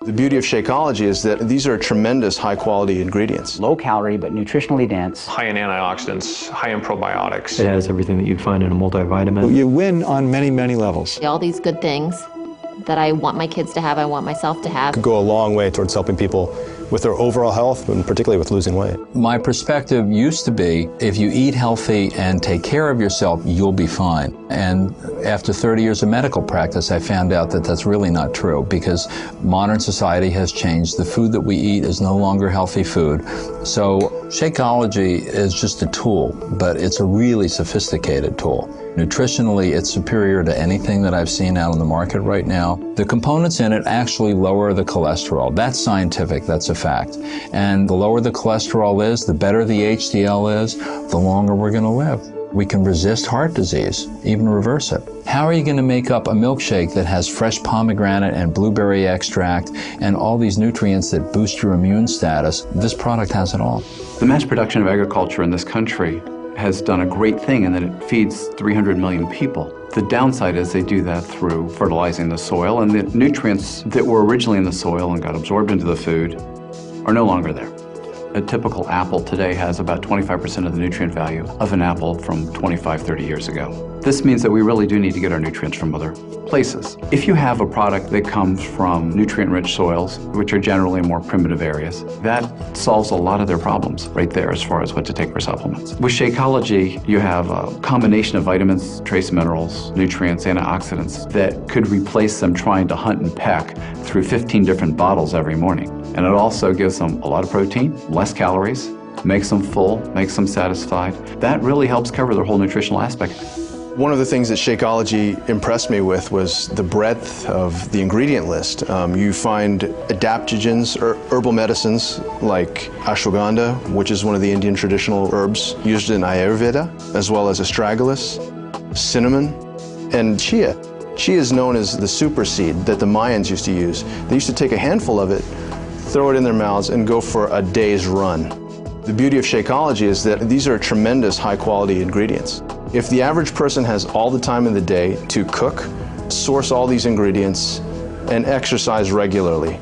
The beauty of Shakeology is that these are tremendous high-quality ingredients. Low calorie, but nutritionally dense. High in antioxidants, high in probiotics. It has everything that you'd find in a multivitamin. You win on many, many levels. All these good things that I want my kids to have, I want myself to have. Could go a long way towards helping people with their overall health, and particularly with losing weight. My perspective used to be, if you eat healthy and take care of yourself, you'll be fine. And after 30 years of medical practice, I found out that that's really not true, because modern society has changed. The food that we eat is no longer healthy food. So Shakeology is just a tool, but it's a really sophisticated tool. Nutritionally, it's superior to anything that I've seen out on the market right now. The components in it actually lower the cholesterol. That's scientific, that's a fact. And the lower the cholesterol is, the better the HDL is, the longer we're gonna live. We can resist heart disease, even reverse it. How are you gonna make up a milkshake that has fresh pomegranate and blueberry extract and all these nutrients that boost your immune status? This product has it all. The mass production of agriculture in this country has done a great thing in that it feeds 300 million people. The downside is they do that through fertilizing the soil, and the nutrients that were originally in the soil and got absorbed into the food are no longer there. A typical apple today has about 25% of the nutrient value of an apple from 25, 30 years ago. This means that we really do need to get our nutrients from other places. If you have a product that comes from nutrient-rich soils, which are generally more primitive areas, that solves a lot of their problems right there as far as what to take for supplements. With Shakeology, you have a combination of vitamins, trace minerals, nutrients, antioxidants that could replace them trying to hunt and peck through 15 different bottles every morning. And it also gives them a lot of protein, less calories, makes them full, makes them satisfied. That really helps cover their whole nutritional aspect. One of the things that Shakeology impressed me with was the breadth of the ingredient list. You find adaptogens, or herbal medicines like ashwagandha, which is one of the Indian traditional herbs used in Ayurveda, as well as astragalus, cinnamon, and chia. Chia is known as the super seed that the Mayans used to use. They used to take a handful of it, throw it in their mouths, and go for a day's run. The beauty of Shakeology is that these are tremendous high-quality ingredients. If the average person has all the time in the day to cook, source all these ingredients, and exercise regularly,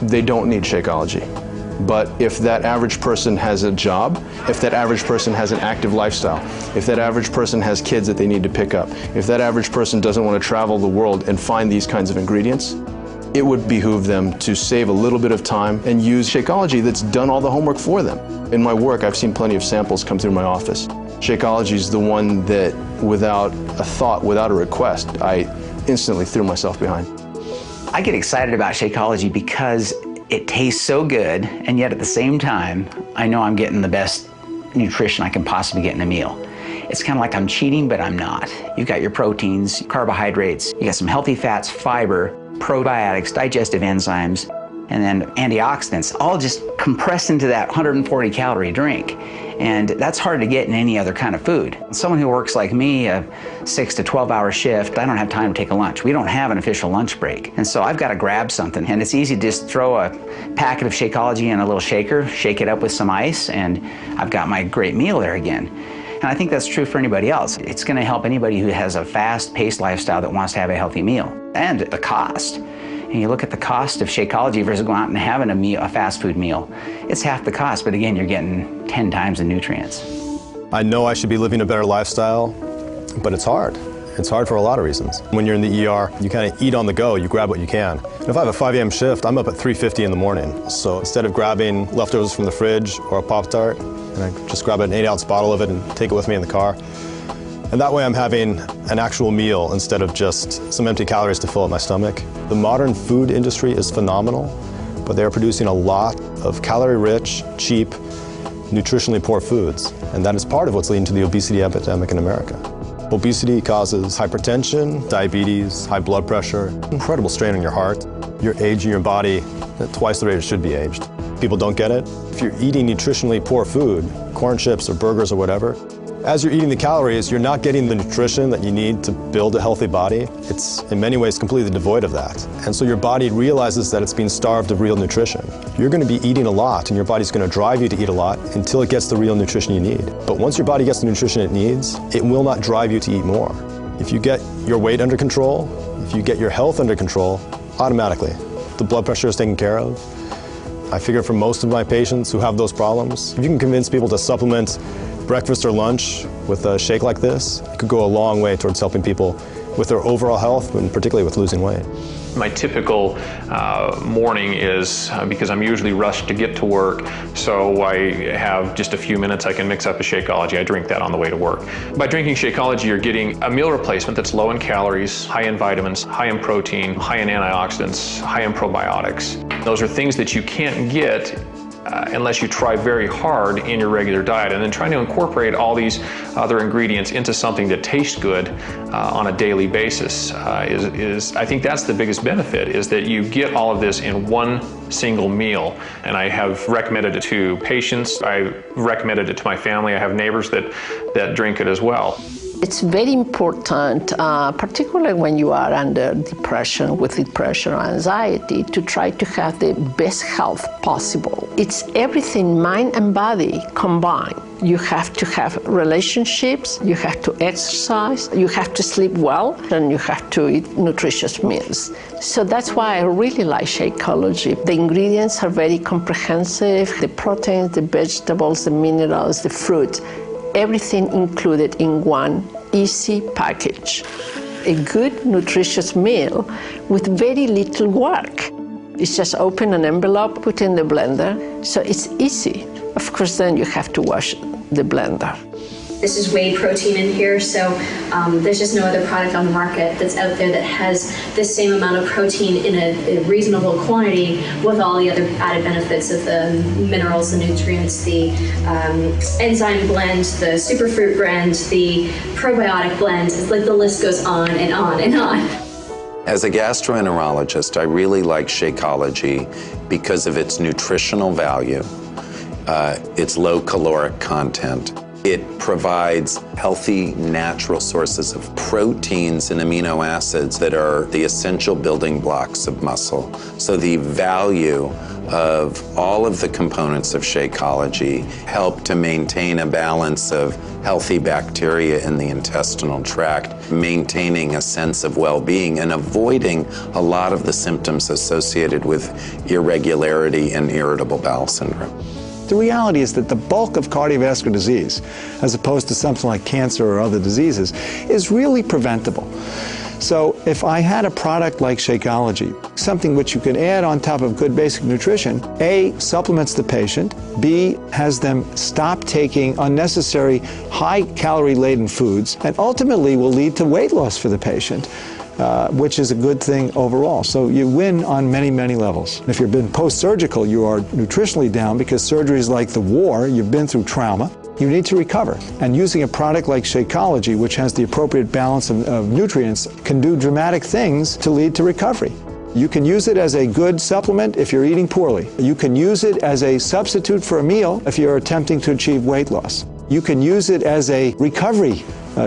they don't need Shakeology. But if that average person has a job, if that average person has an active lifestyle, if that average person has kids that they need to pick up, if that average person doesn't want to travel the world and find these kinds of ingredients, it would behoove them to save a little bit of time and use Shakeology that's done all the homework for them. In my work, I've seen plenty of samples come through my office. Shakeology is the one that, without a thought, without a request, I instantly threw myself behind. I get excited about Shakeology because it tastes so good, and yet at the same time, I know I'm getting the best nutrition I can possibly get in a meal. It's kind of like I'm cheating, but I'm not. You've got your proteins, carbohydrates, you got some healthy fats, fiber, probiotics, digestive enzymes, and then antioxidants, all just compressed into that 140 calorie drink. And that's hard to get in any other kind of food. Someone who works like me, a 6 to 12 hour shift, I don't have time to take a lunch. We don't have an official lunch break. And so I've got to grab something. And it's easy to just throw a packet of Shakeology in a little shaker, shake it up with some ice, and I've got my great meal there again. And I think that's true for anybody else. It's going to help anybody who has a fast-paced lifestyle that wants to have a healthy meal. And the cost. And you look at the cost of Shakeology versus going out and having a fast food meal. It's half the cost, but again, you're getting 10 times the nutrients. I know I should be living a better lifestyle, but it's hard. It's hard for a lot of reasons. When you're in the ER, you kind of eat on the go, you grab what you can. And if I have a 5 a.m. shift, I'm up at 3:50 in the morning. So instead of grabbing leftovers from the fridge or a Pop-Tart, and I just grab an 8-ounce bottle of it and take it with me in the car. And that way I'm having an actual meal instead of just some empty calories to fill up my stomach. The modern food industry is phenomenal, but they are producing a lot of calorie-rich, cheap, nutritionally poor foods. And that is part of what's leading to the obesity epidemic in America. Obesity causes hypertension, diabetes, high blood pressure, incredible strain on your heart. You're aging your body at twice the rate it should be aged. People don't get it. If you're eating nutritionally poor food, corn chips or burgers or whatever, as you're eating the calories, you're not getting the nutrition that you need to build a healthy body. It's in many ways completely devoid of that. And so your body realizes that it's being starved of real nutrition. You're going to be eating a lot, and your body's going to drive you to eat a lot until it gets the real nutrition you need. But once your body gets the nutrition it needs, it will not drive you to eat more. If you get your weight under control, if you get your health under control, automatically the blood pressure is taken care of. I figure for most of my patients who have those problems, if you can convince people to supplement breakfast or lunch with a shake like this, it could go a long way towards helping people with their overall health and particularly with losing weight. My typical morning is, because I'm usually rushed to get to work, so I have just a few minutes, I can mix up a Shakeology. I drink that on the way to work. By drinking Shakeology, you're getting a meal replacement that's low in calories, high in vitamins, high in protein, high in antioxidants, high in probiotics. Those are things that you can't get unless you try very hard in your regular diet. And then trying to incorporate all these other ingredients into something that tastes good on a daily basis is I think that's the biggest benefit, is that you get all of this in one single meal. And I have recommended it to patients, I recommended it to my family, I have neighbors that drink it as well. It's very important, particularly when you are under depression, with depression or anxiety, to try to have the best health possible. It's everything, mind and body combined. You have to have relationships, you have to exercise, you have to sleep well, and you have to eat nutritious meals. So that's why I really like Shakeology. The ingredients are very comprehensive, the proteins, the vegetables, the minerals, the fruit, everything included in one easy package. A good, nutritious meal with very little work. It's just open an envelope, put in the blender, so it's easy. Of course, then you have to wash the blender. This is whey protein in here, so there's just no other product on the market that's out there that has the same amount of protein in a reasonable quantity with all the other added benefits of the minerals, the nutrients, the enzyme blend, the superfruit blend, the probiotic blend. It's like the list goes on and on and on. As a gastroenterologist, I really like Shakeology because of its nutritional value, its low caloric content. It provides healthy, natural sources of proteins and amino acids that are the essential building blocks of muscle. So the value of all of the components of Shakeology help to maintain a balance of healthy bacteria in the intestinal tract, maintaining a sense of well-being and avoiding a lot of the symptoms associated with irregularity and irritable bowel syndrome. The reality is that the bulk of cardiovascular disease, as opposed to something like cancer or other diseases, is really preventable. So if I had a product like Shakeology, something which you can add on top of good basic nutrition, A, supplements the patient, B, has them stop taking unnecessary high-calorie-laden foods, and ultimately will lead to weight loss for the patient, which is a good thing overall. So you win on many, many levels. If you've been post-surgical, you are nutritionally down because surgery is like the war, you've been through trauma. You need to recover. And using a product like Shakeology, which has the appropriate balance of nutrients, can do dramatic things to lead to recovery. You can use it as a good supplement if you're eating poorly. You can use it as a substitute for a meal if you're attempting to achieve weight loss. You can use it as a recovery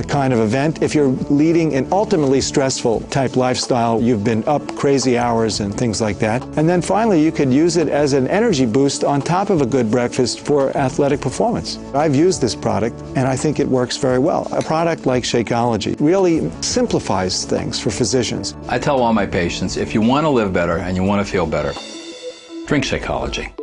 kind of event if you're leading an ultimately stressful type lifestyle. You've been up crazy hours and things like that. And then finally, you could use it as an energy boost on top of a good breakfast for athletic performance. I've used this product and I think it works very well. A product like Shakeology really simplifies things for physicians. I tell all my patients, if you want to live better and you want to feel better, drink Shakeology.